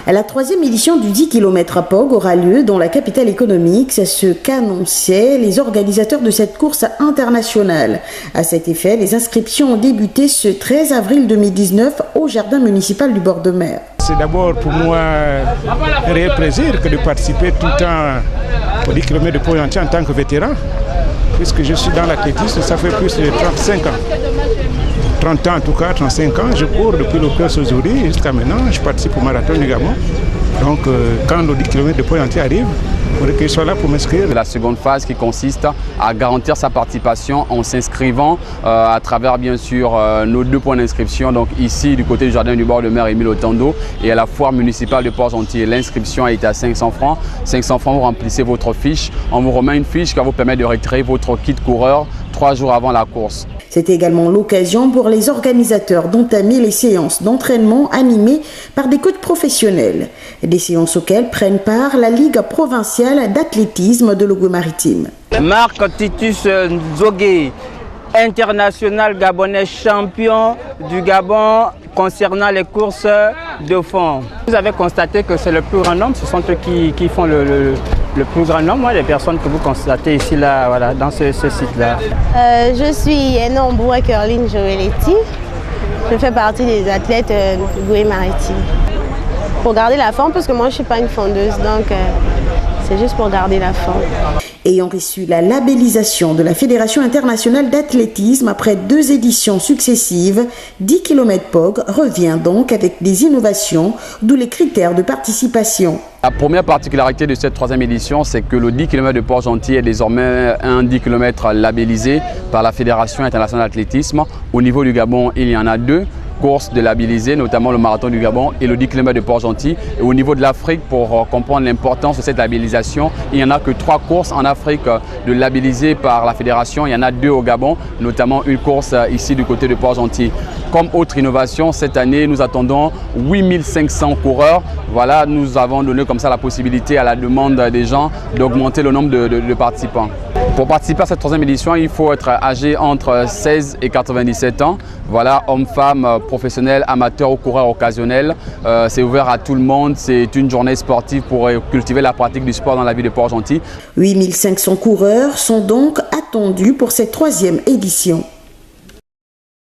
La troisième édition du 10 km à Pog aura lieu dans la capitale économique, c'est ce qu'annonçaient les organisateurs de cette course internationale. À cet effet, les inscriptions ont débuté ce 13 avril 2019 au jardin municipal du bord de mer. C'est d'abord pour moi un réel plaisir que de participer tout le temps au 10 km de Pog-Gentil en tant que vétéran, puisque je suis dans l'athlétisme, ça fait plus de 35 ans. 30 ans en tout cas, 35 ans, je cours depuis le Perse aujourd'hui jusqu'à maintenant, je participe au marathon du Gabon. Donc quand le 10 km de Pog-Gentil arrive, il faudrait que je sois là pour m'inscrire. La seconde phase qui consiste à garantir sa participation en s'inscrivant à travers bien sûr nos 2 points d'inscription, donc ici du côté du jardin du bord de mer Émile Otando et à la foire municipale de Pog-Gentil. L'inscription a été à 500 francs. 500 francs, vous remplissez votre fiche. On vous remet une fiche qui va vous permettre de retirer votre kit coureur 3 jours avant la course. C'est également l'occasion pour les organisateurs d'entamer les séances d'entraînement animées par des coachs professionnels. Des séances auxquelles prennent part la Ligue provinciale d'athlétisme de Logoué-Maritime. Marc Titus Nzogé, international gabonais champion du Gabon concernant les courses de fond. Vous avez constaté que c'est le plus grand nombre, ce sont eux qui font le plus grand nombre, des personnes que vous constatez ici, là, voilà, dans ce site-là. Je suis Enomboua Caroline Joëletti. Je fais partie des athlètes de Logoué-Maritime. Pour garder la forme, parce que moi je ne suis pas une fondeuse, donc c'est juste pour garder la forme. Ayant reçu la labellisation de la Fédération internationale d'athlétisme après 2 éditions successives, 10 km Pog revient donc avec des innovations, d'où les critères de participation. La première particularité de cette 3e édition, c'est que le 10 km de Pog-Gentil est désormais un 10 km labellisé par la Fédération internationale d'athlétisme. Au niveau du Gabon, il y en a 2 courses de labellisés, notamment le marathon du Gabon et le 10 km de Pog-Gentil. Et au niveau de l'Afrique, pour comprendre l'importance de cette labellisation, il n'y en a que 3 courses en Afrique de labellisées par la fédération. Il y en a 2 au Gabon, notamment une course ici du côté de Pog-Gentil. Comme autre innovation, cette année, nous attendons 8500 coureurs. Voilà, nous avons donné comme ça la possibilité à la demande des gens d'augmenter le nombre de participants. Pour participer à cette 3e édition, il faut être âgé entre 16 et 97 ans. Voilà, hommes, femmes, professionnels, amateurs ou coureurs occasionnels. C'est ouvert à tout le monde. C'est une journée sportive pour cultiver la pratique du sport dans la ville de Pog-Gentil. 8500 coureurs sont donc attendus pour cette 3e édition.